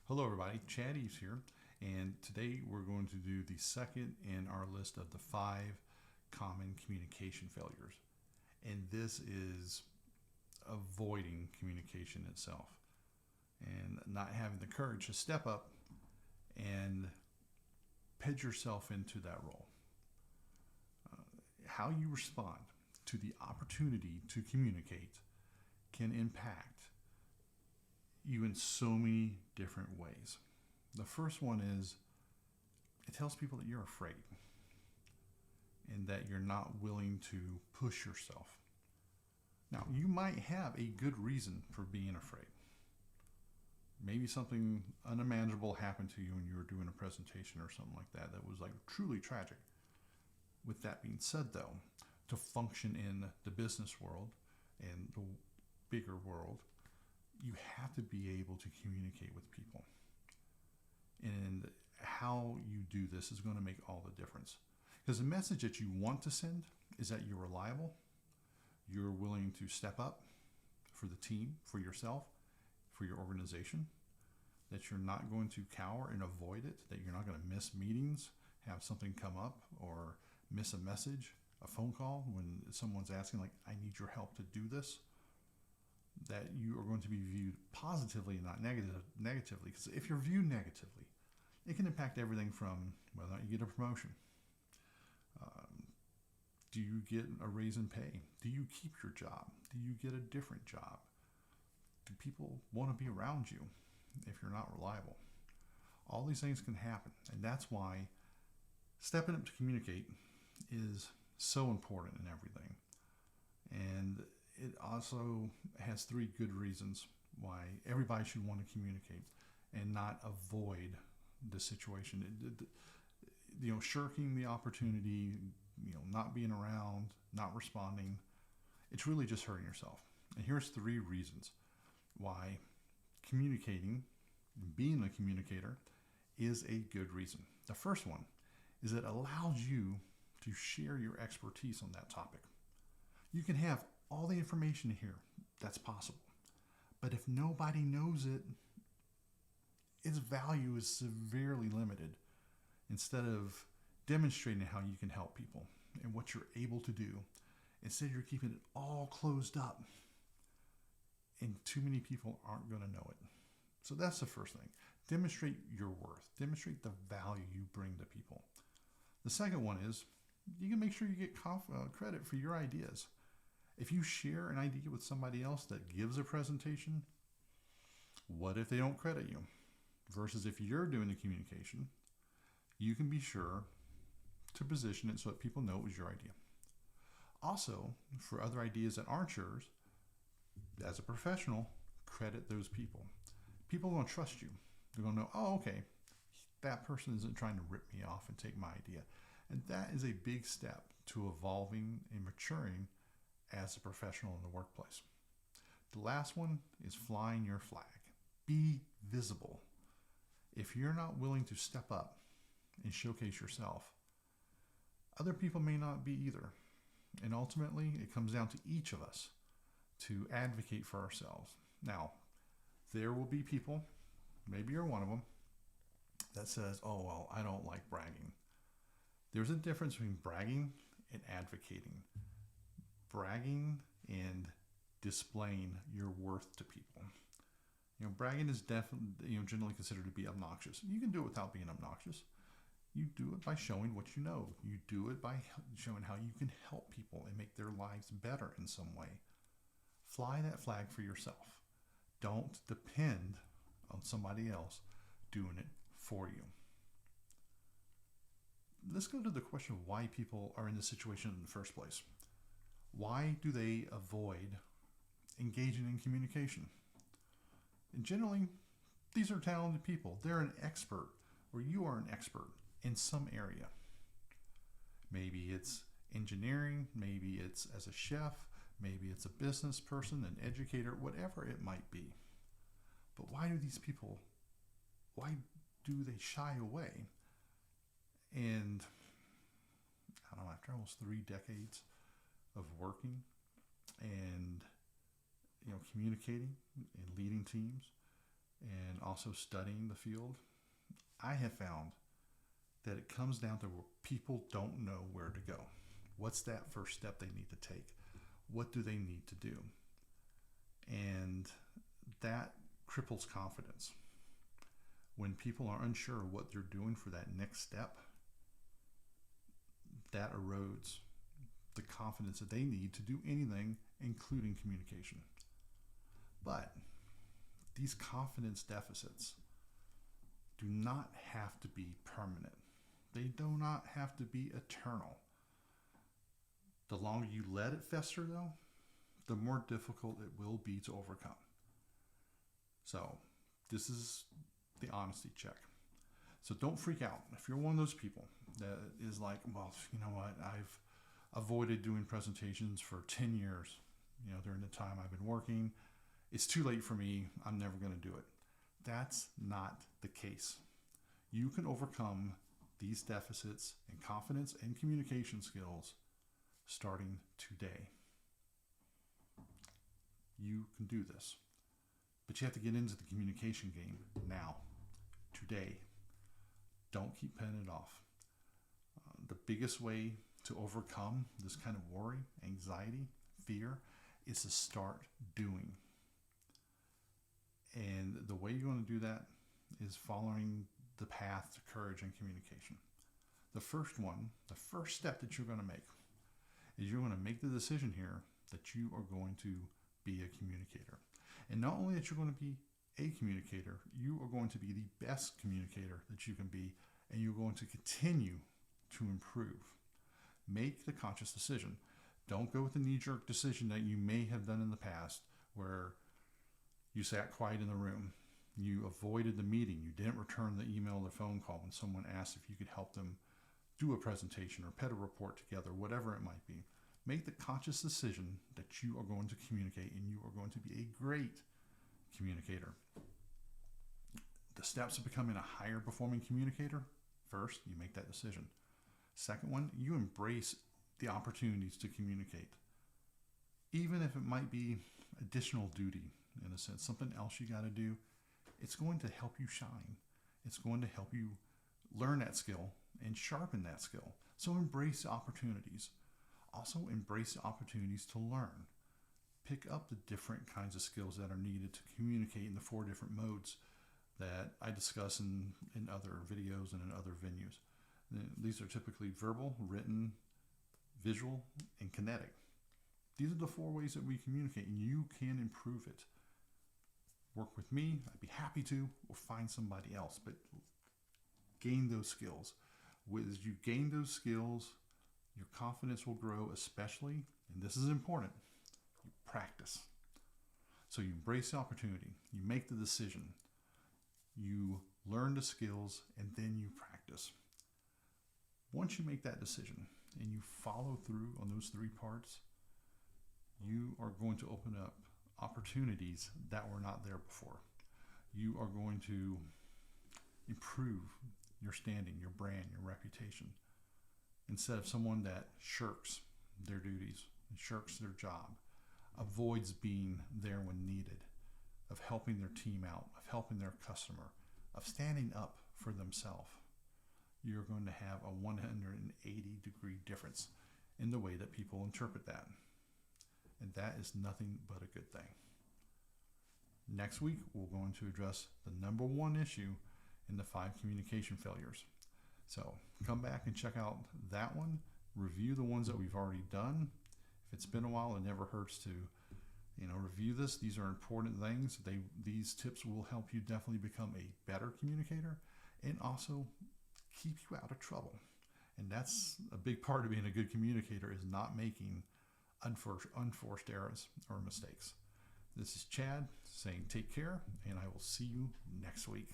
Hello, everybody. Chad Eves here, and today we're going to do the second in our list of the 5 common communication failures. And this is avoiding communication itself and not having the courage to step up and pitch yourself into that role. How you respond to the opportunity to communicate can impact you in so many different ways. The first one is it tells people that you're afraid and that you're not willing to push yourself. Now, you might have a good reason for being afraid. Maybe something unimaginable happened to you when you were doing a presentation or something like that was like truly tragic. With that being said, though, to function in the business world and the bigger world, you have to be able to communicate with people. And how you do this is going to make all the difference. Because the message that you want to send is that you're reliable, you're willing to step up for the team, for yourself, for your organization, that you're not going to cower and avoid it, that you're not going to miss meetings, have something come up, or miss a message, a phone call when someone's asking, like, I need your help to do this. That you are going to be viewed positively and not negatively. Because if you're viewed negatively, it can impact everything from whether or not you get a promotion. Do you get a raise in pay? Do you keep your job? Do you get a different job? Do people want to be around you if you're not reliable? All these things can happen. And that's why stepping up to communicate is so important in everything. And it also has 3 good reasons why everybody should want to communicate and not avoid the situation. Shirking the opportunity, not being around, not responding, it's really just hurting yourself. And here's 3 reasons why communicating, being a communicator, is a good reason. The first one is it allows you to share your expertise on that topic. You can have all the information here that's possible, but if nobody knows it, its value is severely limited. Instead of demonstrating how you can help people and what you're able to do, instead you're keeping it all closed up, and too many people aren't going to know it. So that's the first thing. Demonstrate your worth. Demonstrate the value you bring to people. The second one is you can make sure you get credit for your ideas. If you share an idea with somebody else that gives a presentation, what if they don't credit you? Versus if you're doing the communication, you can be sure to position it so that people know it was your idea. Also, for other ideas that aren't yours, as a professional, credit those people. People are going to trust you. They're going to know, oh, okay, that person isn't trying to rip me off and take my idea. And that is a big step to evolving and maturing as a professional in the workplace. The last one is flying your flag. Be visible. If you're not willing to step up and showcase yourself, other people may not be either. And ultimately, it comes down to each of us to advocate for ourselves. Now, there will be people, maybe you're one of them, that says, oh, well, I don't like bragging. There's a difference between bragging and advocating. Bragging and displaying your worth to people. Bragging is definitely, generally considered to be obnoxious. You can do it without being obnoxious. You do it by showing what you know. You do it by showing how you can help people and make their lives better in some way. Fly that flag for yourself. Don't depend on somebody else doing it for you. Let's go to the question of why people are in this situation in the first place. Why do they avoid engaging in communication? And generally, these are talented people. They're an expert, or you are an expert in some area. Maybe it's engineering, maybe it's as a chef, maybe it's a business person, an educator, whatever it might be. But why do they shy away? And I don't know, after almost 3 decades of working and communicating and leading teams, and also studying the field, I have found that it comes down to where people don't know where to go. What's that first step they need to take? What do they need to do? And that cripples confidence. When people are unsure of what they're doing for that next step, that erodes the confidence that they need to do anything, including communication. But these confidence deficits do not have to be permanent. They do not have to be eternal. The longer you let it fester, though, the more difficult it will be to overcome. So, this is the honesty check. So don't freak out. If you're one of those people that is like, well, you know what, I've avoided doing presentations for 10 years, during the time I've been working. It's too late for me. I'm never going to do it. That's not the case. You can overcome these deficits in confidence and communication skills starting today. You can do this. But you have to get into the communication game now, today. Don't keep putting it off. The biggest way to overcome this kind of worry, anxiety, fear is to start doing. And the way you're going to do that is following the path to courage and communication. The first step that you're going to make is you're going to make the decision here that you are going to be a communicator. And not only that you're going to be a communicator, you are going to be the best communicator that you can be, and you're going to continue to improve. Make the conscious decision. Don't go with the knee-jerk decision that you may have done in the past where you sat quiet in the room. You avoided the meeting. You didn't return the email or the phone call when someone asked if you could help them do a presentation or put a report together, whatever it might be. Make the conscious decision that you are going to communicate, and you are going to be a great communicator. The steps of becoming a higher performing communicator: first, you make that decision. Second one, you embrace the opportunities to communicate. Even if it might be additional duty, in a sense, something else you got to do, it's going to help you shine. It's going to help you learn that skill and sharpen that skill. So embrace the opportunities. Also embrace the opportunities to learn. Pick up the different kinds of skills that are needed to communicate in the 4 different modes that I discuss in other videos and in other venues. These are typically verbal, written, visual, and kinetic. These are the 4 ways that we communicate, and you can improve it. Work with me, I'd be happy to, or find somebody else, but gain those skills. As you gain those skills, your confidence will grow, especially, and this is important, you practice. So you embrace the opportunity, you make the decision, you learn the skills, and then you practice. Once you make that decision and you follow through on those 3 parts, you are going to open up opportunities that were not there before. You are going to improve your standing, your brand, your reputation. Instead of someone that shirks their duties, shirks their job, avoids being there when needed, of helping their team out, of helping their customer, of standing up for themselves, you're going to have a 180-degree difference in the way that people interpret that. And that is nothing but a good thing. Next week, we're going to address the number 1 issue in the 5 communication failures. So come back and check out that one. Review the ones that we've already done. If it's been a while, it never hurts to review this. These are important things. These tips will help you definitely become a better communicator and also keep you out of trouble. And that's a big part of being a good communicator, is not making unforced errors or mistakes. This is Chad saying take care, and I will see you next week.